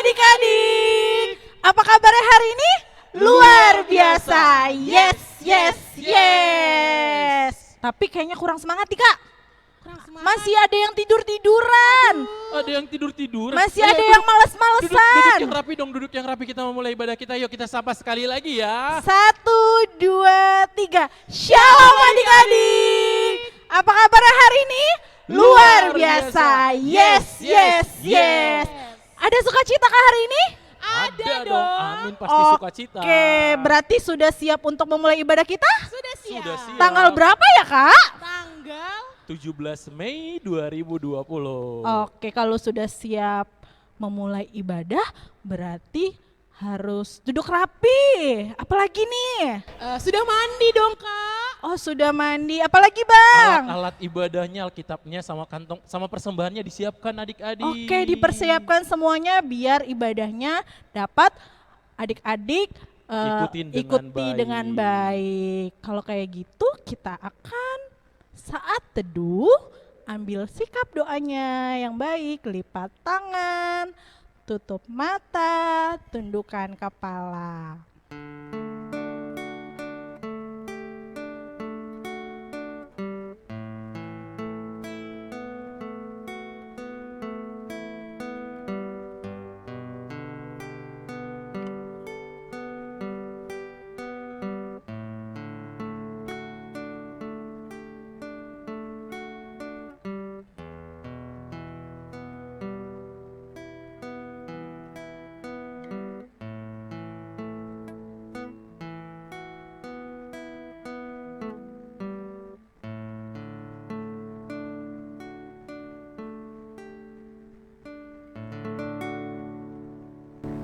adik-adik. Apa kabarnya hari ini? Luar biasa. Yes, yes, yes. Tapi kayaknya kurang semangat nih Kak. Masih ada yang tidur-tiduran. Ada yang tidur-tiduran. Masih ada yang males-malesan. Duduk yang rapi dong, duduk yang rapi. Kita mau mulai ibadah kita. Yuk kita sapa sekali lagi ya. 1, 2, 3. Shalom adik-adik. Apa kabarnya hari ini? Luar biasa. Yes, yes, yes. Ada sukacita Kak hari ini? Ada dong. Amin, pasti sukacita. Oke, berarti sudah siap untuk memulai ibadah kita? Sudah siap. Sudah siap. Tanggal berapa ya Kak? Tanggal 17 Mei 2020. Oke, kalau sudah siap memulai ibadah berarti harus duduk rapi. Apalagi nih? sudah mandi dong Kak. Oh, sudah mandi. Apalagi Bang? Alat-alat ibadahnya, Alkitabnya sama kantong sama persembahannya disiapkan adik-adik. Oke, dipersiapkan semuanya biar ibadahnya dapat adik-adik ikuti dengan baik. Kalau kayak gitu kita akan saat teduh ambil sikap doanya yang baik, lipat tangan, tutup mata, tundukkan kepala.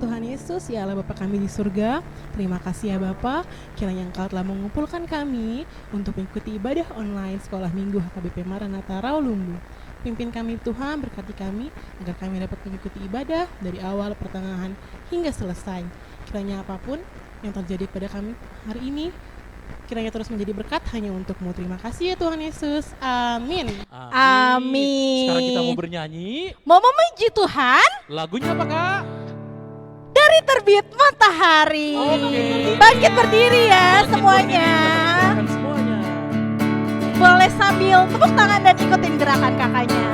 Tuhan Yesus, ya Allah Bapa kami di surga, terima kasih ya Bapa, kiranya Engkau telah mengumpulkan kami untuk mengikuti ibadah online Sekolah Minggu HKBP Maranatha Rawalumbu. Pimpin kami Tuhan, berkati kami, agar kami dapat mengikuti ibadah dari awal, pertengahan, hingga selesai. Kiranya apapun yang terjadi pada kami hari ini, kiranya terus menjadi berkat hanya untuk-Mu. Terima kasih ya Tuhan Yesus, amin. Amin. Sekarang kita mau bernyanyi. Mau memuji Tuhan? Lagunya apa Kak? Dari terbit matahari. Oke. Bangkit berdiri ya Bangkit semuanya. berdiri, kita kerjakan semuanya. Boleh sambil tepuk tangan dan ikutin gerakan kakaknya.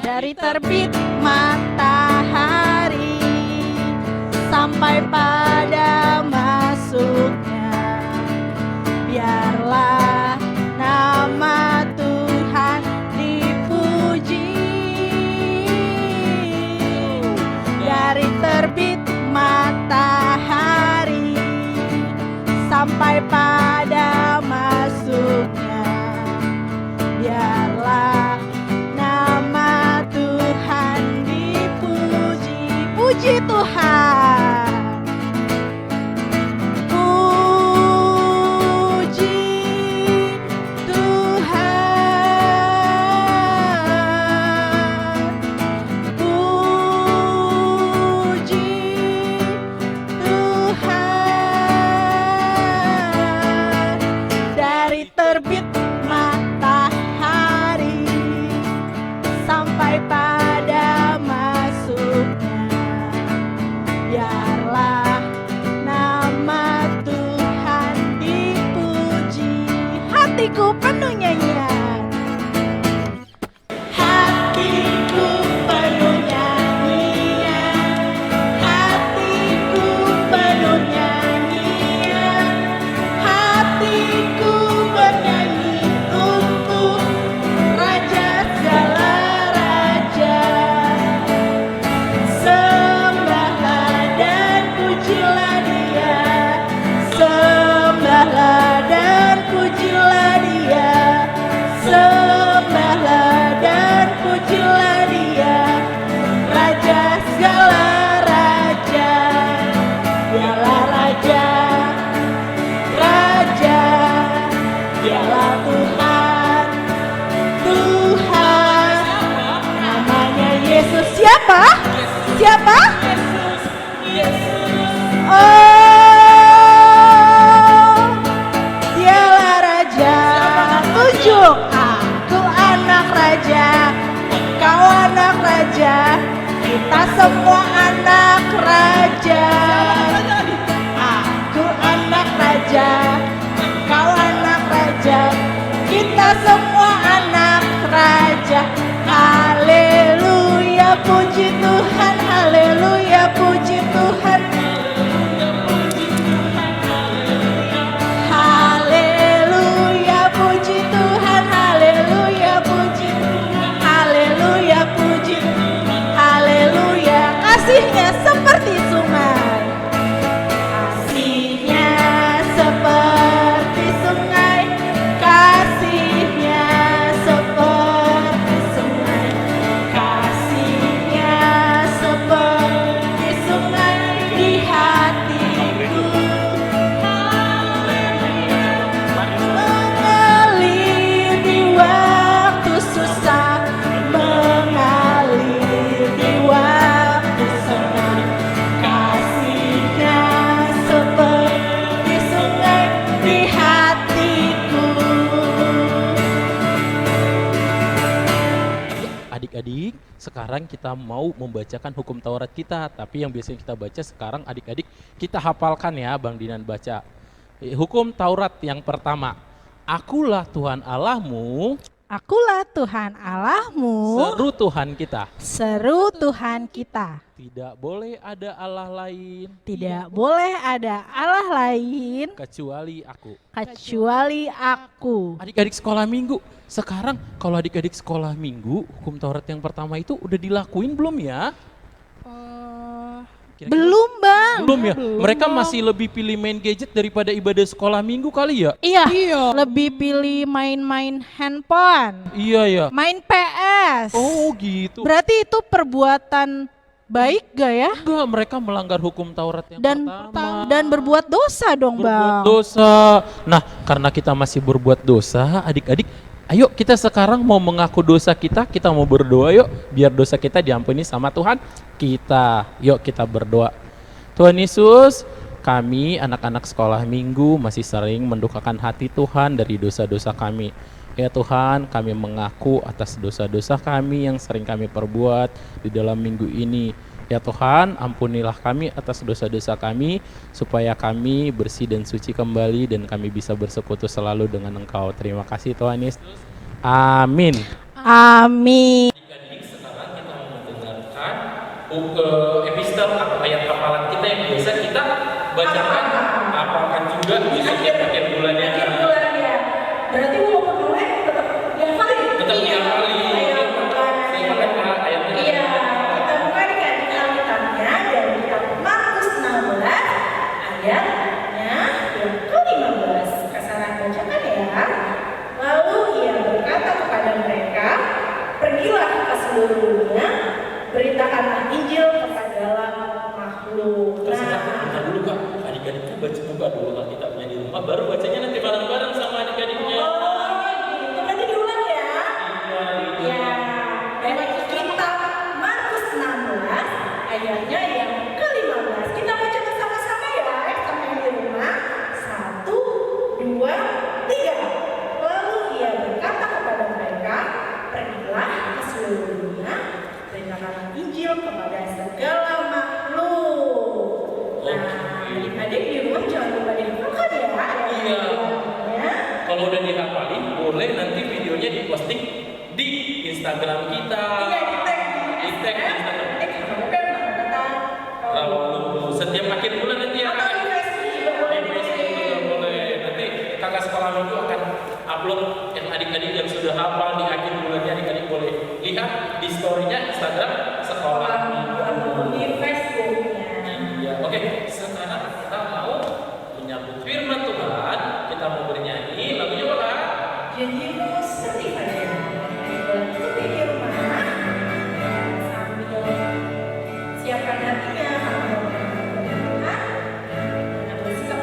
Dari terbit matahari sampai pada masuknya, biarlah nama Tuhan dipuji. Dari terbit matahari sampai pada masuknya, biarlah nama Tuhan dipuji. Puji Tuhan. Puji Tuhan. Puji Tuhan. Dari terbit matahari sampai pada masuknya, biarlah nama Tuhan dipuji. Hatiku penuh nyanyian. Hatiku penuh nyanyian. Hatiku penuh nyanyian. Hatiku bernyanyi untuk Raja segala raja. Sembahlah dan pujilah Dia. Sembahlah dan pujilah Dia. Sembahlah dan pujilah Dia. Raja segala raja. Dialah Raja. Raja. Dialah Tuhan. Tuhan. Namanya Yesus. Siapa? Siapa? Oh, raja, engkau anak raja, kita semua anak raja. Aku anak raja, engkau anak raja, kita semua anak raja. Haleluya, puji Tuhan, haleluya, puji Tuhan. Haleluya, puji Tuhan, haleluya, puji Tuhan, haleluya, puji, haleluya. Kasihnya seperti sungai, kasihnya seperti sungai, kasihnya seperti sungai, kasihnya seperti sungai di hatiku. Mengalir di waktu susah, mengalir di waktu senang, kasihnya seperti sungai di hatiku. Adik-adik, sekarang kita mau membacakan hukum Taurat kita, tapi yang biasanya kita baca sekarang adik-adik kita hafalkan ya, Bang Dinan baca. Hukum Taurat yang pertama, Akulah Tuhan Allahmu, Akulah Tuhan Allahmu, seru Tuhan kita. seru Tuhan kita. Tidak boleh ada Allah lain Tidak boleh ada Allah lain kecuali aku. kecuali aku. Adik-adik sekolah minggu, sekarang kalau adik-adik sekolah minggu, hukum Taurat yang pertama itu udah dilakuin belum ya? Kira-kira- Belum bang. Belum ya? Belum, Mereka Bang. masih lebih pilih main gadget daripada ibadah sekolah minggu kali ya? Iya, Iya. lebih pilih main-main handphone, Iya ya. main PS. Oh gitu. Berarti itu perbuatan baik gak ya? Enggak, mereka melanggar hukum Taurat yang Dan pertama. dan berbuat dosa dong berbuat bang. dosa. Nah, karena kita masih berbuat dosa, adik-adik, ayo kita sekarang mau mengaku dosa kita mau berdoa yuk, biar dosa kita diampuni sama Tuhan kita. Yuk kita berdoa. Tuhan Yesus, kami anak-anak sekolah minggu masih sering mendukakan hati Tuhan dari dosa-dosa kami. Ya Tuhan, kami mengaku atas dosa-dosa kami yang sering kami perbuat di dalam minggu ini. Ya Tuhan, ampunilah kami atas dosa-dosa kami, supaya kami bersih dan suci kembali dan kami bisa bersekutu selalu dengan Engkau. Terima kasih Tuhan Yesus. Amin. Amin. Adik-adik, sekarang kita mau mendengarkan episode atau ayat hafalan kita yang biasa kita bacakan, hafalkan juga di setiap akhir bulannya. Berarti walaupun mulai tetap dihafalin. Tetap dihafalin. Silakan Kak, ayatnya. Iya, kita buka di Alkitabnya dari kitab Markus 16 ayatnya yang ke-15. Kasarah bacakan ya. Lalu ia berkata kepada mereka, pergilah ke seluruh dunia, beritakanlah Injil kepada makhluk. Terus bentar dulu Kak, adik-adiknya buka dulu Alkitabnya di rumah, baru bacanya nanti bareng-bareng sama adik-adiknya. Itu nanti diulang ya. Ya, dari kitab Markus 16 ayatnya yang ke-15. Kita baca bersama-sama ya, sampai di rumah. 1, 2, 3. Lalu ia berkata kepada mereka, pergilah ke seluruh dunia, beritakanlah Injil kepada segala makhluk. Nah, adik-adik di rumah jangan lupa dihafalkan ya. Iya. Ya. Kalau udah dihafalin, boleh nanti videonya diposting di Instagram kita. Iya, di tag Di tag di Instagram. Lalu setiap akhir bulan nanti ya Kak. Atau di Facebook juga Di boleh. Facebook juga boleh. Nanti kakak sekolah minggu akan upload yang adik-adik yang sudah hafal di akhir bulannya, adik-adik boleh lihat di story-nya Instagram sekolah minggu. Di Facebooknya. Ya, oke. Sekarang kita mau menyambut firman Tuhan. Kita mau bernyanyi. Lagunya apa Kak? Janjimu seperti pada ikuti di rumah sambil siapkan hatinya kalau mau berdoa dan bersikap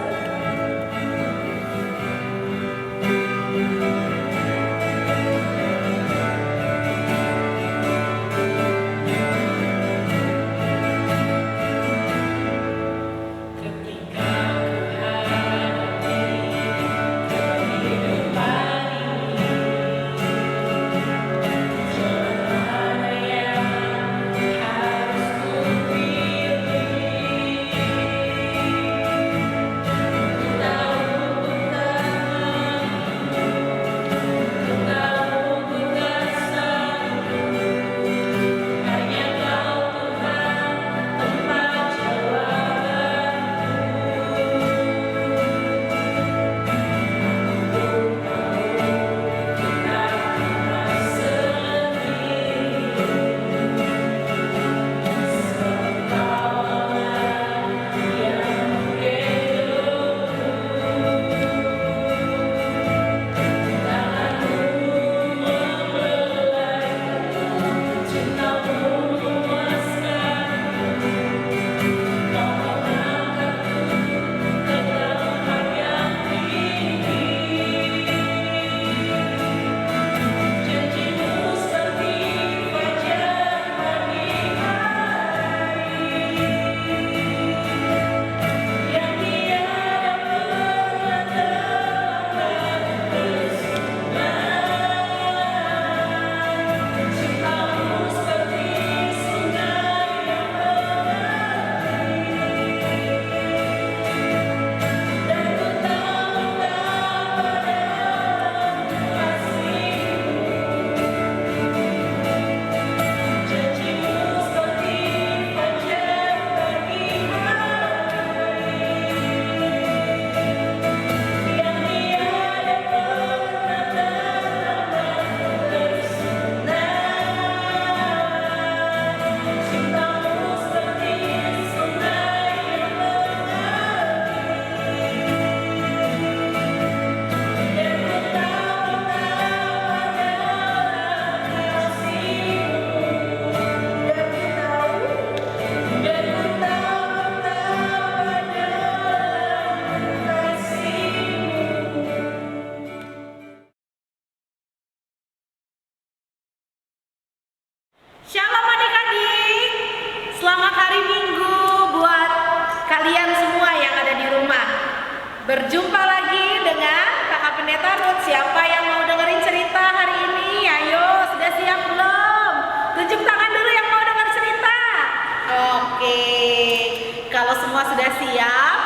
siap?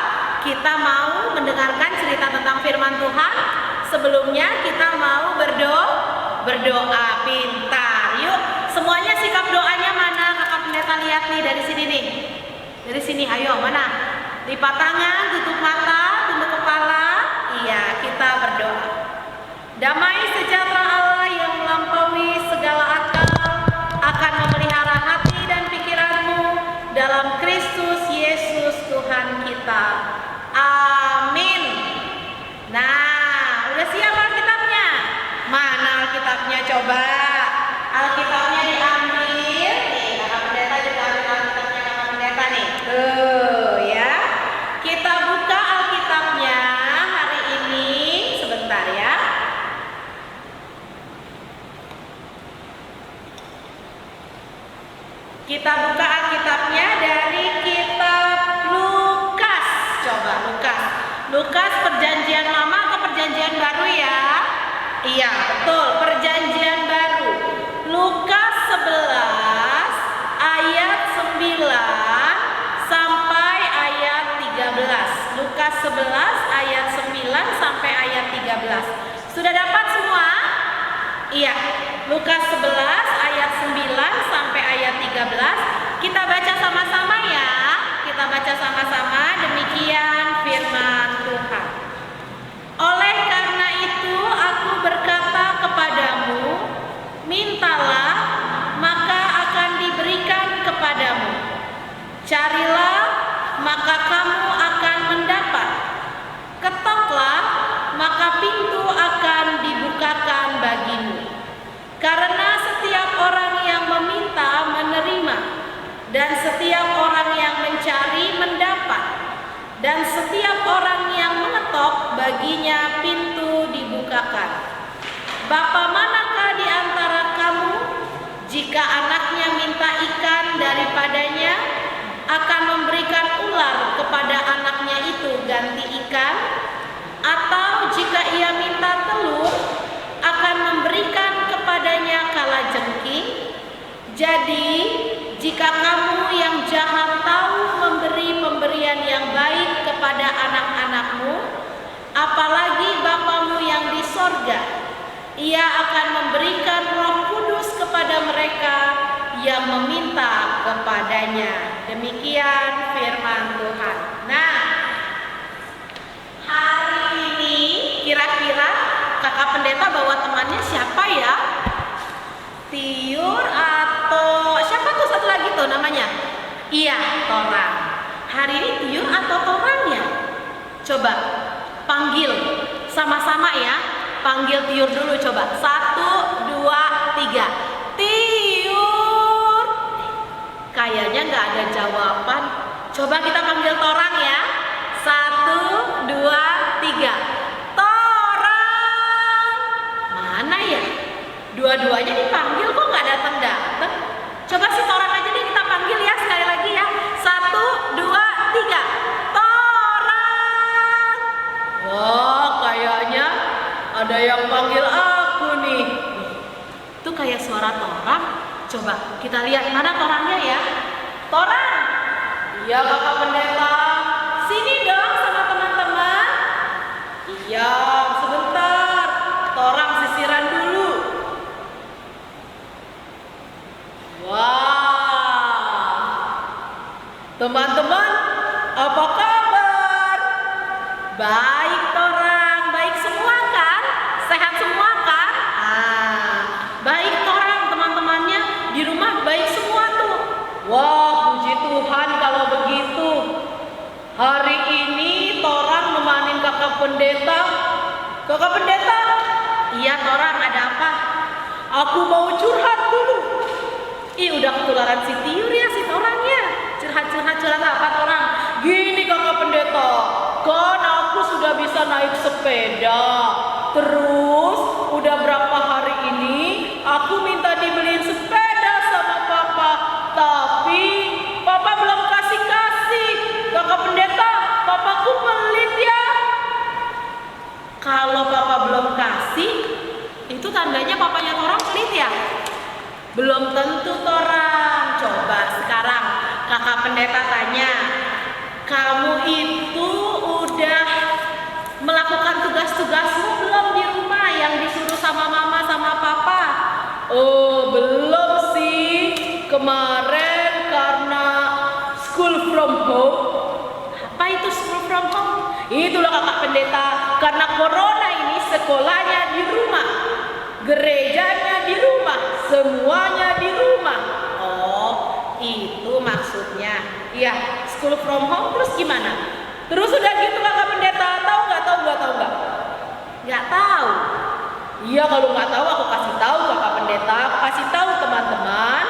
Kita mau mendengarkan cerita tentang firman Tuhan. Sebelumnya kita mau berdoa. Pintar. Yuk, semuanya sikap doanya mana? Kakak pendeta lihat nih dari sini nih. Dari sini, ayo mana? Lipat tangan, tutup mata, tunduk kepala. Iya, kita berdoa. Damai sejahtera Allah yang melampaui segala akal akan memelihara hati dan pikiranmu dalam Kristus Yesus Tuhan kita. Amin. Nah, udah siap Alkitabnya? Mana Alkitabnya coba? Alkitabnya diambil. Nih, kakak pendeta juga ambil Alkitabnya kakak pendeta nih. Tuh ya. Kita buka Alkitabnya hari ini. Sebentar ya. Kita buka Alkitabnya dari kitab Lukas. Coba Lukas. Lukas perjanjian lama atau perjanjian baru ya? Iya, betul, perjanjian baru. Lukas 11 ayat 9 sampai ayat 13. Lukas 11 ayat 9 sampai ayat 13. Sudah dapat semua? Iya, Lukas 11 ayat 9 sampai ayat 13. Kita baca sama-sama ya. Kita baca sama-sama, demikian firman Tuhan. Oleh karena itu aku berkata kepadamu, mintalah maka akan diberikan kepadamu. Carilah maka kamu akan mendapat. Ketoklah maka pintu akan dibukakan bagimu. Karena setiap orang yang meminta menerima, dan setiap orang yang mencari mendapat, dan setiap orang yang mengetok baginya pintu dibukakan. Bapa manakah di antara kamu, jika anaknya minta ikan daripadanya, akan memberikan ular kepada anaknya itu ganti ikan? Atau jika ia minta telur, akan memberikan kepadanya kalajengking? Jadi, jika kamu yang jahat tahu memberi pemberian yang baik kepada anak-anakmu, apalagi Bapamu yang di sorga, Ia akan memberikan Roh Kudus kepada mereka yang meminta kepadanya. Demikian firman Tuhan. Nah, hari ini kira-kira kakak pendeta bawa temannya siapa ya? Tiur atau siapa tuh satu lagi tuh namanya? Iya, Torang. Hari ini Tiur atau Torangnya? Coba panggil sama-sama ya. Panggil Tiur dulu coba. 1, 2, 3. Tiur. Kayaknya nggak ada jawaban. Coba kita panggil Torang ya. 1, 2, 3. Torang. Mana ya? Dua-duanya dipanggil kok nggak datang-datang. Coba si Torang aja deh kita panggil ya sekali lagi ya. 1, 2, 3. Torang. Wah, kayaknya ada yang panggil aku nih. Itu kayak suara Torang. Coba kita lihat mana Torangnya ya. Torang. Iya kakak pendeta. Sini dong sama teman-teman. Iya, sebentar. Torang sisiran dulu. Wah, teman-teman, apa kabar? Baik Torang, baik semua kan? Sehat semua kan? Baik Torang, teman-temannya di rumah baik semua tuh. Wah, puji Tuhan kalau begitu. Hari ini Torang nemanin kakak pendeta. Kakak pendeta? Iya Torang, ada apa? Aku mau curhat dulu. Ih, udah ketularan si Tiur ya si Torangnya. Curhat apa Torang? Gini kakak pendeta, kan aku sudah bisa naik sepeda. Terus udah berapa hari ini aku minta dibeliin sepeda sama papa, tapi papa belum kasih. Kakak pendeta, papaku pelit ya. Kalau papa belum kasih, itu tandanya papanya Torang pelit ya? Belum tentu Torang. Coba sekarang kakak pendeta tanya, kamu itu udah melakukan tugas-tugasmu belum di rumah yang disuruh sama mama sama papa? Oh, belum sih. Kemarin karena school from home. Apa itu school from home? Itulah kakak pendeta, karena corona ini sekolahnya di rumah, gerejanya di rumah, semuanya di rumah. Oh, itu maksudnya. Iya, school from home terus gimana? Terus udah gitu kakak pendeta, tahu nggak? Nggak tahu. Iya, kalau nggak tahu aku kasih tahu kakak pendeta, aku kasih tahu teman-teman.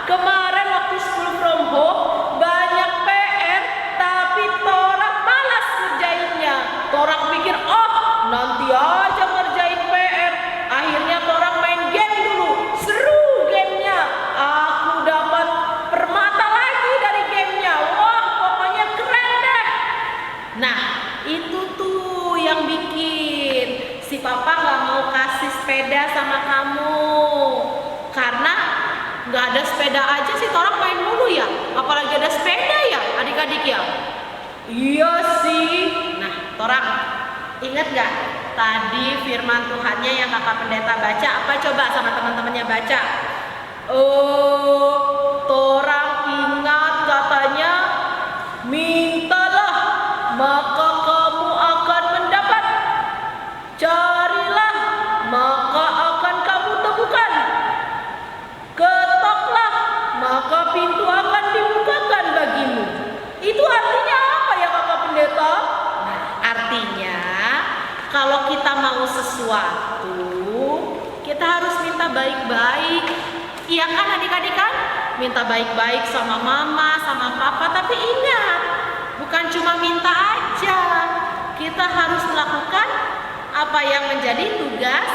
Kemarin waktu school from home banyak PR, tapi torang malas ngerjainnya. Torang pikir, oh nanti aja ngerjain PR. Akhirnya torang main game dulu, seru gamenya. Aku dapat permata lagi dari gamenya. Wah, pokoknya keren deh. Nah, itu tuh yang bikin si papa nggak mau kasih sepeda sama kamu. Karena nggak ada sepeda aja sih torang main mulu ya. Apalagi ada sepeda ya adik-adik ya. Iya sih. Nah, torang ingat nggak tadi firman Tuhannya yang kakak pendeta baca? Apa coba sama teman-temannya baca? Oh, torang ingat katanya, mintalah maka kamu akan mendapat, carilah maka akan kamu temukan, ketoklah maka pintu akan dibukakan bagimu. Itu artinya apa ya kakak pendeta? Nah, artinya kalau kita mau sesuatu, kita harus minta baik-baik. Iya kan adik-adik kan? Minta baik-baik sama mama, sama papa. Tapi ingat, bukan cuma minta aja. Kita harus melakukan apa yang menjadi tugas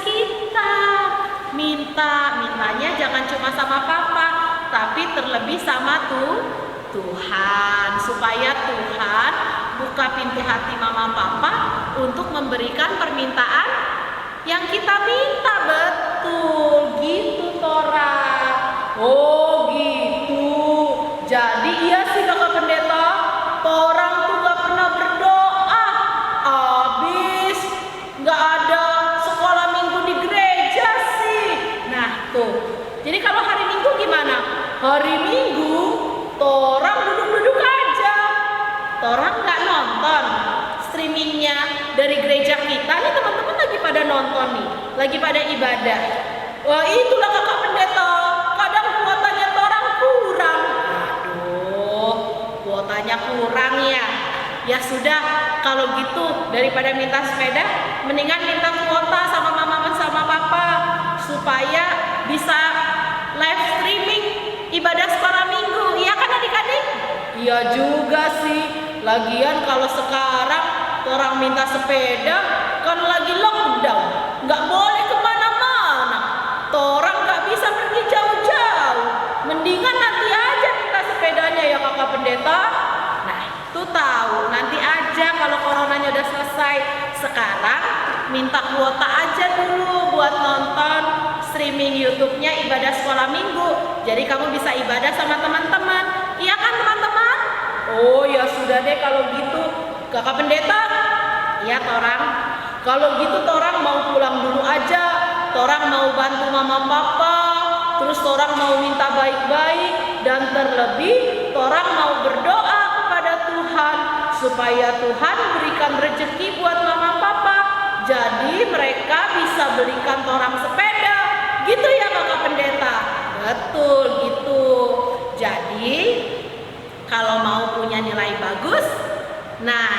kita. Mintanya jangan cuma sama papa, tapi terlebih sama Tuhan, supaya Tuhan buka pintu hati mama papa untuk memberikan permintaan yang kita minta. Betul, gitu torang. Oh gitu. Jadi iya sih kakak pendeta, torang tuh gak pernah berdoa. Abis gak ada sekolah minggu di gereja sih. Nah tuh, jadi kalau hari Minggu gimana? Hari Minggu torang duduk-duduk aja. Torang gak nonton streamingnya dari gereja kita. Nih teman-teman lagi pada nonton nih, lagi pada ibadah. Wah, itulah kakak pendeta, kadang kuotanya torang kurang. Aduh, kuotanya kurang ya. Ya sudah, kalau gitu daripada minta sepeda, mendingan minta kuota sama mama sama papa supaya bisa live streaming ibadah sekolah minggu. Iya kan adik-adik? Iya juga sih. Lagian kalau sekarang orang minta sepeda kan lagi lockdown, nggak boleh kemana-mana. Orang nggak bisa pergi jauh-jauh. Mendingan nanti aja minta sepedanya ya kakak pendeta. Nah, tuh tahu nanti aja kalau coronanya udah selesai. Sekarang minta kuota aja dulu buat nonton streaming YouTube-nya ibadah sekolah minggu. Jadi kamu bisa ibadah sama teman-teman. Iya kan teman-teman? Oh ya sudah deh kalau gitu kakak pendeta. Ya torang, kalau gitu torang mau pulang dulu aja. Torang mau bantu mama papa, terus torang mau minta baik-baik, dan terlebih torang mau berdoa kepada Tuhan supaya Tuhan berikan rezeki buat mama papa, jadi mereka bisa belikan torang sepeda. Gitu ya kakak pendeta? Betul gitu. Jadi kalau mau punya nilai bagus, nah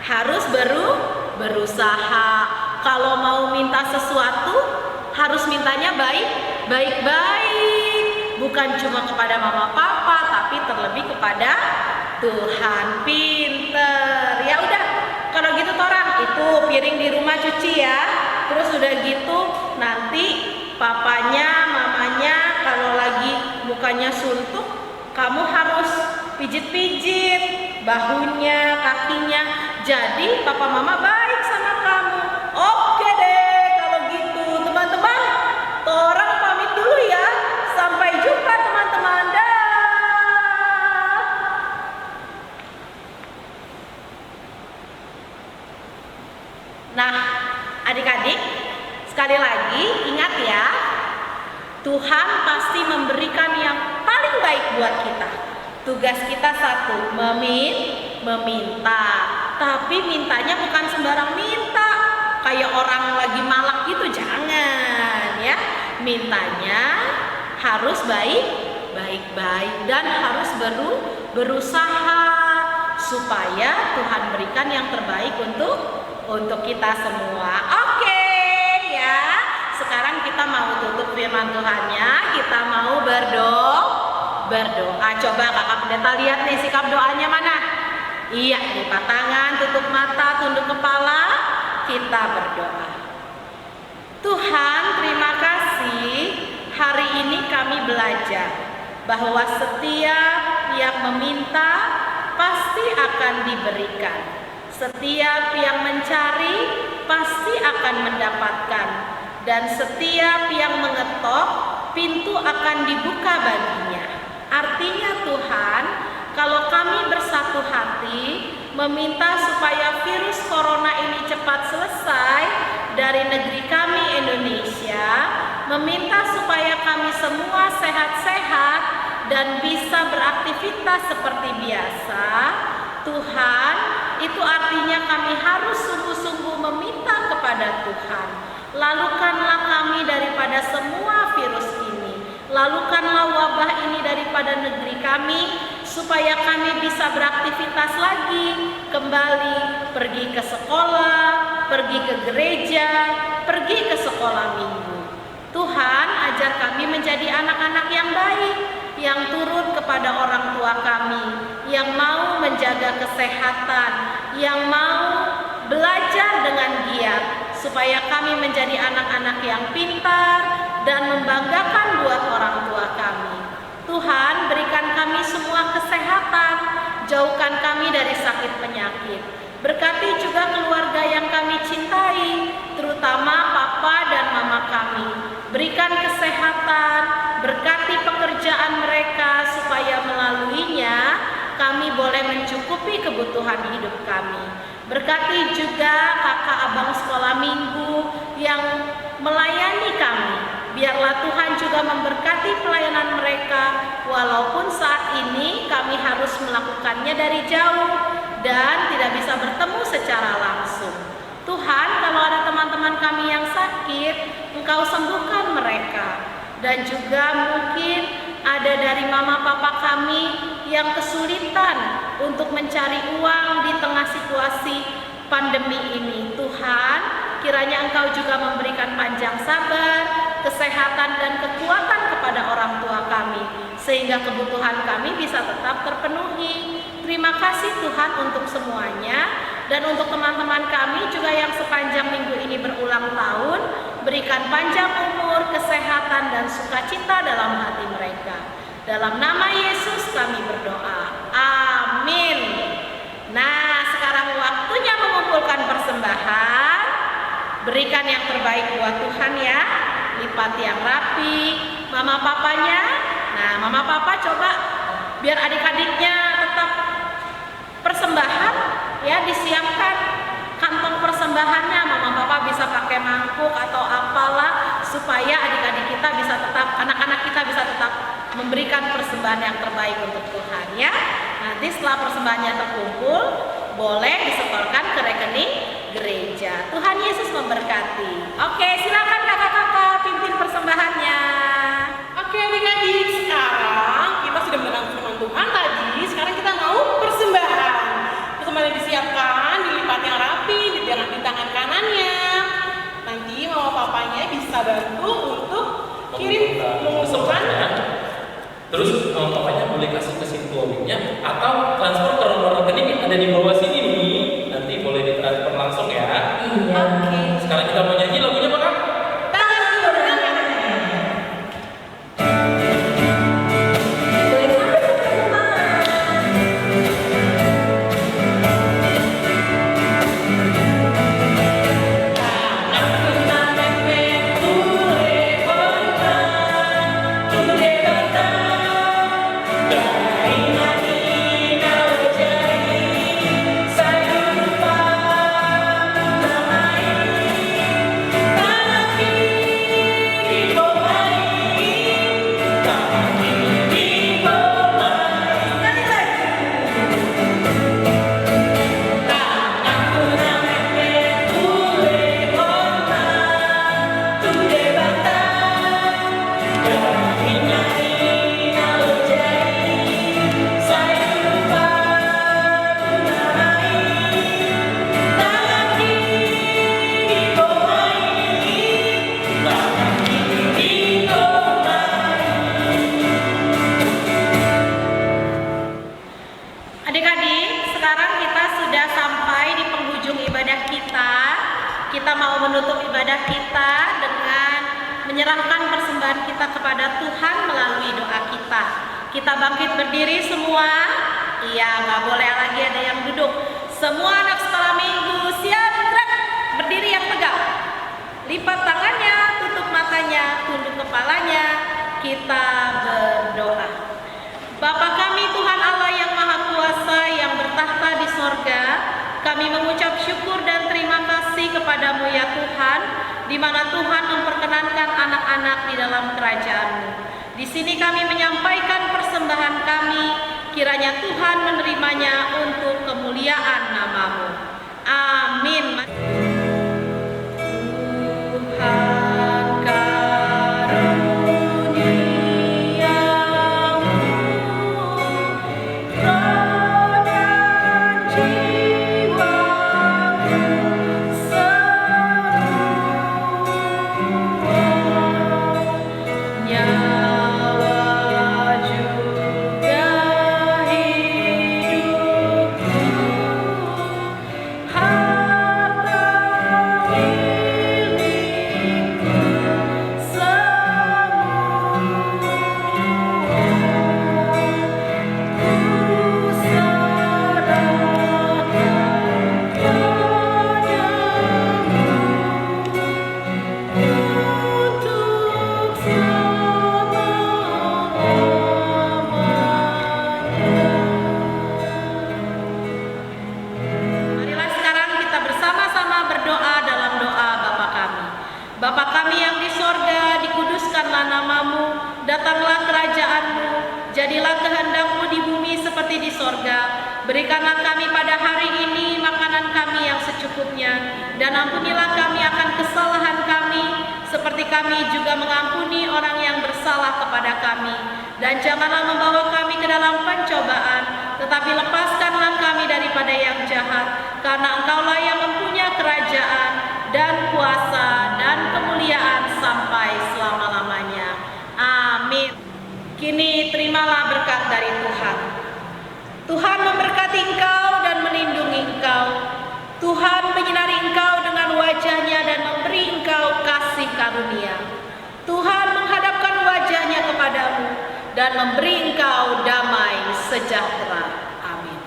harus berusaha. Kalau mau minta sesuatu, harus mintanya baik-baik. Bukan cuma kepada mama papa, tapi terlebih kepada Tuhan. Pinter. Ya udah, kalau gitu torang itu piring di rumah cuci ya. Terus udah gitu nanti papanya, mamanya kalau lagi mukanya suntuk, kamu harus pijit-pijit bahunya, kakinya. Jadi papa mama baik sama kamu. Oke deh kalau gitu teman-teman, torang pamit dulu ya. Sampai jumpa teman-teman. Dah. Tuhan pasti memberikan yang paling baik buat kita. Tugas kita satu, meminta. Tapi mintanya bukan sembarang minta, kayak orang lagi malak gitu, jangan ya. Mintanya harus baik-baik dan harus berusaha supaya Tuhan berikan yang terbaik untuk kita semua. Oke ya. Sekarang kita mau tutup firman Tuhannya, kita mau berdoa. Coba Kakak Pendeta lihat nih sikap doanya mana? Iya, lipat tangan, tutup mata, tunduk kepala, kita berdoa. Tuhan, terima kasih. Hari ini kami belajar bahwa setiap yang meminta pasti akan diberikan. Setiap yang mencari pasti akan mendapatkan. Dan setiap yang mengetok, pintu akan dibuka baginya. Artinya Tuhan, kalau kami bersatu hati meminta supaya virus corona ini cepat selesai dari negeri kami Indonesia, meminta supaya kami semua sehat-sehat dan bisa beraktivitas seperti biasa, Tuhan, itu artinya kami harus sungguh-sungguh meminta kepada Tuhan. Lalukanlah kami daripada semua virus ini. Lalukanlah wabah ini daripada negeri kami, supaya kami bisa beraktivitas lagi, kembali pergi ke sekolah, pergi ke gereja, pergi ke sekolah minggu. Tuhan, ajar kami menjadi anak-anak yang baik, yang turun kepada orang tua kami, yang mau menjaga kesehatan, yang mau belajar dengan giat, supaya kami menjadi anak-anak yang pintar dan membanggakan buat orang tua kami. Tuhan, berikan kami semua kesehatan, jauhkan kami dari sakit penyakit. Berkati juga keluarga yang kami cintai, terutama papa dan mama kami. Berikan kesehatan, berkati pekerjaan mereka supaya melaluinya kami boleh mencukupi kebutuhan hidup kami. Berkati juga kakak abang sekolah minggu yang melayani kami. Biarlah Tuhan juga memberkati pelayanan mereka, walaupun saat ini kami harus melakukannya dari jauh dan tidak bisa bertemu secara langsung. Tuhan, kalau ada teman-teman kami yang sakit, Engkau sembuhkan mereka. Dan juga mungkin ada dari mama papa kami yang kesulitan untuk mencari uang di tengah situasi pandemi ini. Tuhan, kiranya Engkau juga memberikan panjang sabar, kesehatan dan kekuatan kepada orang tua kami, sehingga kebutuhan kami bisa tetap terpenuhi. Terima kasih Tuhan untuk semuanya, dan untuk teman-teman kami juga yang sepanjang minggu ini berulang tahun, berikan panjang umur, kesehatan dan sukacita dalam hati mereka. Dalam nama Yesus kami berdoa. Amin. Nah, sekarang waktunya mengumpulkan persembahan. Berikan yang terbaik buat Tuhan ya. Lipat yang rapi. Mama papanya. Nah, mama papa coba biar adik-adiknya tetap persembahan ya, disiapkan kantong persembahannya. Mama papa bisa pakai mangkuk atau apalah, supaya adik-adik kita bisa tetap, anak-anak kita bisa tetap memberikan persembahan yang terbaik untuk Tuhan ya. Nanti setelah persembahannya terkumpul, boleh disetorkan ke rekening gereja. Tuhan Yesus memberkati. Oke, silakan kakak-kakak pimpin persembahannya. Oke adik-adik, sekarang kita sudah mendengar firman Tuhan tadi. Sekarang kita mau persembahan. Persembahan yang disiapkan, dilipat yang rapi, di tangan kanannya. Nanti mama papanya bisa bantu untuk kirim mengumpulkan. Terus papanya boleh kasih ke situasinya atau transfer ke nomor rekening ada di bawah sini nih. Nanti boleh ditransfer langsung ya. Iya. Oke. Sekarang kita mau nyanyi lagunya apa Kak? Saya persembahan kita kepada Tuhan melalui doa kita. Kita bangkit berdiri semua. Iya, nggak boleh lagi ada yang duduk. Semua anak sekolah minggu siap, gerak, berdiri yang tegak. Lipat tangannya, tutup matanya, tunduk kepalanya. Kita berdoa. Bapa kami Tuhan Allah yang Maha Kuasa yang bertahta di sorga, kami mengucap syukur dan terima kasih kepadamu ya Tuhan, di mana Tuhan memperkenankan anak-anak di dalam kerajaan-Mu. Di sini kami menyampaikan persembahan kami, kiranya Tuhan menerimanya untuk kemuliaan nama-Mu. Amin. Tuhan karuniamu, roh dan jiwaku seruan, nyawa juga hidupku, harta milikku semua, ku serahkan padamu untuk Marilah sekarang kita bersama-sama berdoa dalam doa Bapa kami. Bapa kami yang di sorga, dikuduskanlah namamu, datanglah kerajaan-Mu, jadilah kehendak-Mu di bumi seperti di sorga. Berikanlah kami pada hari ini makanan kami yang secukupnya, dan ampunilah kami akan kesalahan kami, seperti kami juga mengampuni orang yang bersalah kepada kami. Dan janganlah membawa kami ke dalam pencobaan, tetapi lepaskanlah kami daripada yang jahat, karena Engkaulah yang mempunyai kerajaan dan kuasa dan kemuliaan sampai selama-lamanya. Amin. Kini terimalah berkat dari Tuhan. Tuhan memberkati engkau dan melindungi engkau. Tuhan menyinari engkau dengan wajahnya dan memberi engkau kasih karunia. Tuhan menghadapkan wajahnya kepadamu dan memberi engkau damai sejahtera. Amin.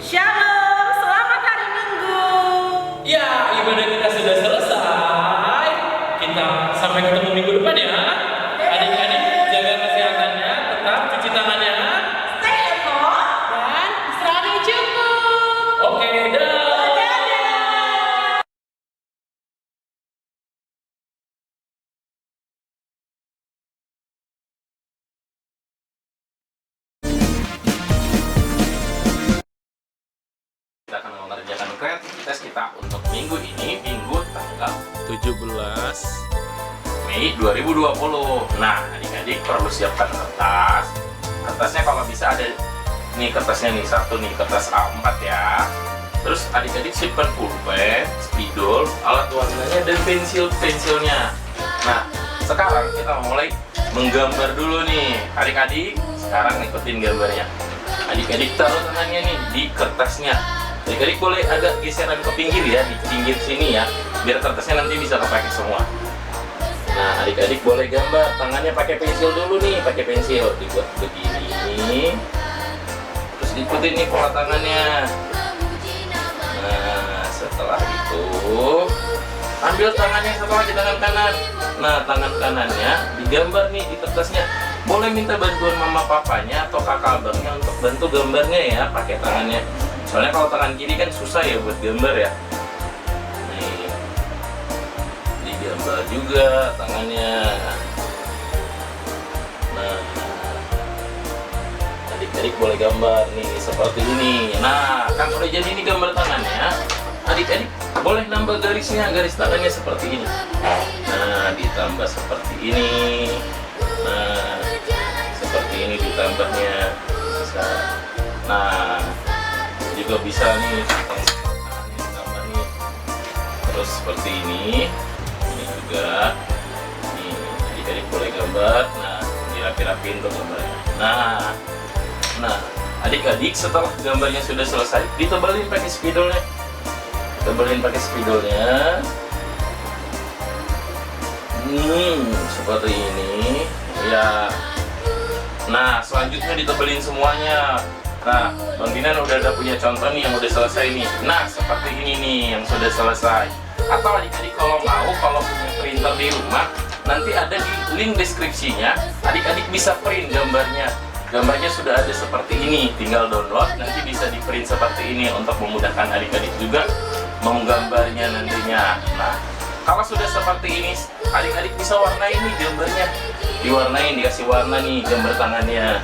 Shalom, selamat hari Minggu. Ya, ibadah kita sudah selesai. Kita sampai ketemu minggu depan ya. Adik-adik jaga kesehatannya, tetap cuci tangannya. Stay at home. Dan istirahat yang cukup. Oke, dah. Kita akan mengerjakan kreativitas kita untuk minggu ini, minggu tanggal 17 Mei 2020. Nah, adik-adik perlu siapkan kertas. Kertasnya kalau bisa ada nih, kertasnya nih satu nih, kertas A4 ya. Terus adik-adik simpan pulpen, spidol, alat warnanya dan pensilnya. Nah, sekarang kita mulai menggambar dulu nih. Adik-adik sekarang ikutin gambarnya. Adik-adik taruh tangannya nih di kertasnya. Adik-adik boleh agak geseran ke pinggir ya, di pinggir sini ya, biar kertasnya nanti bisa kepake semua. Nah, adik-adik boleh gambar, tangannya pakai pensil dulu nih, pakai pensil, dibuat begini. Terus ikutin nih pola tangannya. Nah, setelah itu ambil tangannya satu lagi, tangan kanan. Nah, tangan kanannya digambar nih di kertasnya. Boleh minta bantuan mama papanya atau kakak abangnya untuk bantu gambarnya ya, pakai tangannya. Soalnya kalau tangan kiri kan susah ya buat gambar ya. Nih, digambar juga tangannya. Nah, adik-adik boleh gambar nih seperti ini. Nah, kan udah jadi ini gambar tangannya. Adik-adik boleh nambah garisnya, garis tangannya seperti ini. Nah, ditambah seperti ini. Nah, seperti ini ditambahnya. Bisa. Nah, juga bisa nih, tangannya ditambah nih. terus seperti ini juga. Nih, adik-adik boleh gambar. Nah, dirapi-rapiin tuh gambarnya. Nah, adik-adik setelah gambarnya sudah selesai, ditebalin pakai spidolnya. Seperti ini ya. Nah, selanjutnya ditebelin semuanya. Nah, Bang Dinan udah ada punya contoh nih yang udah selesai nih. Nah, seperti ini nih yang sudah selesai. Atau adik-adik kalau mau, kalau punya printer di rumah, nanti ada di link deskripsinya, adik-adik bisa print gambarnya. Gambarnya sudah ada seperti ini, tinggal download, nanti bisa di print seperti ini untuk memudahkan adik-adik juga menggambarnya nantinya. Nah, kalau sudah seperti ini, adik-adik bisa warnai nih gambarnya. Diwarnain, dikasih warna nih gambar tangannya.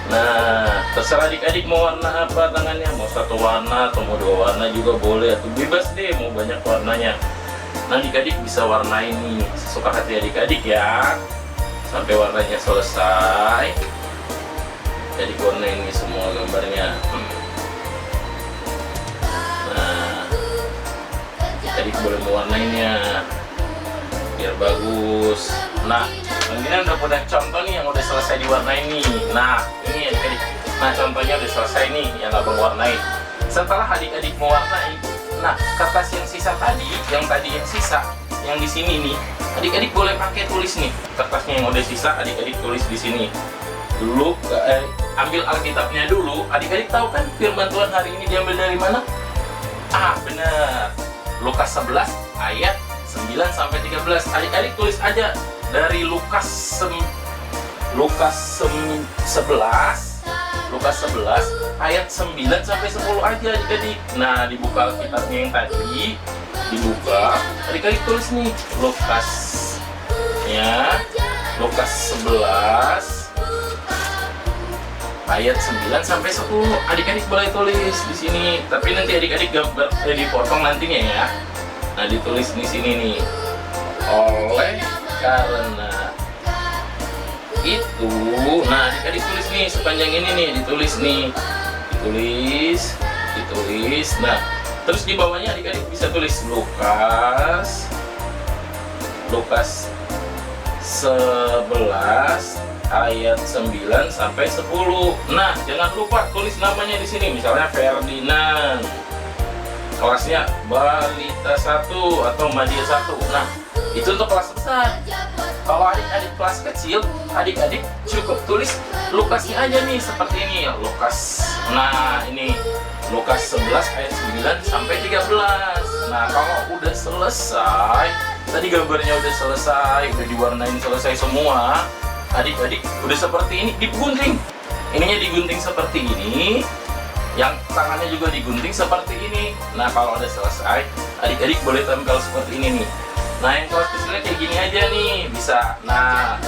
Nah, terserah adik-adik mau warna apa tangannya, mau satu warna atau mau dua warna juga boleh, atau bebas deh mau banyak warnanya. Nah, adik-adik bisa warnai nih sesuka hati adik-adik ya, sampai warnanya selesai. Jadi warnain nih semua gambarnya. Nah, adik boleh mewarnainya biar bagus. Nah, Bang Dinan udah punya contoh nih yang udah selesai diwarnai nih. Nah, ini adik-adik. Nah, contohnya udah selesai nih yang abang warnai. Setelah adik-adik mewarnai, nah kertas yang sisa tadi, yang sisa, yang di sini nih, adik-adik boleh pakai tulis nih. Kertasnya yang udah sisa, adik-adik tulis di sini. Dulu ambil Alkitabnya dulu. Adik-adik tahu kan firman Tuhan hari ini diambil dari mana? Benar. Lukas 11 ayat 9 sampai 13. Adik-adik tulis aja dari Lukas 11 ayat 9 sampai 10 aja adik-adik. Nah, dibuka Alkitabnya yang tadi, dibuka, adik-adik tulis nih Lukas 11 ayat 9 sampai 10. Adik-adik boleh tulis di sini, tapi nanti adik-adik gambar dipotong nantinya ya. Nah, ditulis di sini nih. Oleh karena itu, nah adik-adik tulis nih sepanjang ini nih, ditulis. Nah, terus di bawahnya adik-adik bisa tulis Lukas 11 ayat 9 sampai 10. Nah, jangan lupa tulis namanya di sini, misalnya Ferdinand. Kelasnya Balita 1 atau Madia 1. Nah, itu untuk kelas besar. Kalau adik-adik kelas kecil, adik-adik cukup tulis Lukasnya aja nih, seperti ini ya, Lukas. Nah, ini Lukas 11 ayat 9 sampai 13. Nah, kalau udah selesai, tadi gambarnya udah selesai, udah diwarnain selesai semua, adik-adik udah seperti ini, digunting. Ininya digunting seperti ini, yang tangannya juga digunting seperti ini. Nah, kalau udah selesai, adik-adik boleh tempel seperti ini nih. Nah, yang kelas kecilnya kayak gini aja nih, bisa. Nah,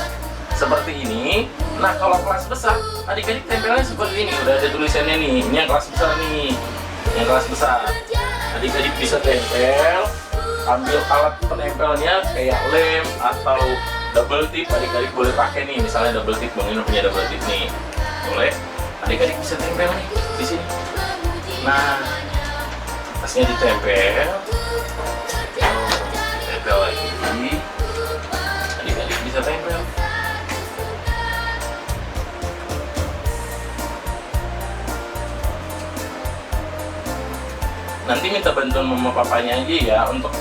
seperti ini. Nah, kalau kelas besar, adik-adik tempelnya seperti ini. Udah ada tulisannya nih. Ini yang kelas besar nih. Yang kelas besar. Adik-adik bisa tempel, ambil alat penempelnya kayak lem atau double tip. Adik-adik boleh pakai nih. Misalnya double tip, Bang Inu punya double tip nih. Boleh. Adik-adik bisa tempel nih di sini. Nah, tasnya ditempel. Tempel lagi. Adik-adik bisa tempel. Nanti minta bantuan mama papanya aja ya, untuk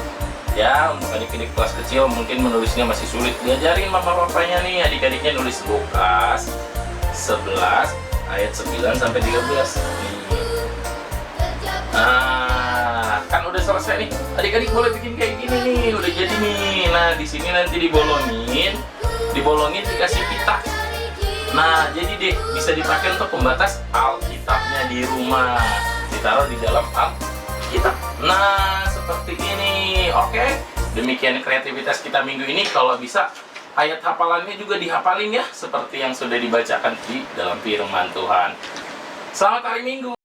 adik-adik kelas kecil mungkin menulisnya masih sulit. Diajarin mama papanya nih, adik-adiknya nulis Lukas 11 ayat 9 sampai 13 nih. Nah, kan udah selesai nih. Adik-adik boleh bikin kayak gini nih, udah jadi nih. Nah, di sini nanti dibolongin dikasih pita. Nah, jadi deh bisa dipakai untuk pembatas Alkitabnya di rumah. Ditaruh di dalam Alkitab. Nah, seperti ini. Oke. Demikian kreativitas kita minggu ini. Kalau bisa ayat hafalannya juga dihafalin ya, seperti yang sudah dibacakan di dalam firman Tuhan. Selamat hari Minggu.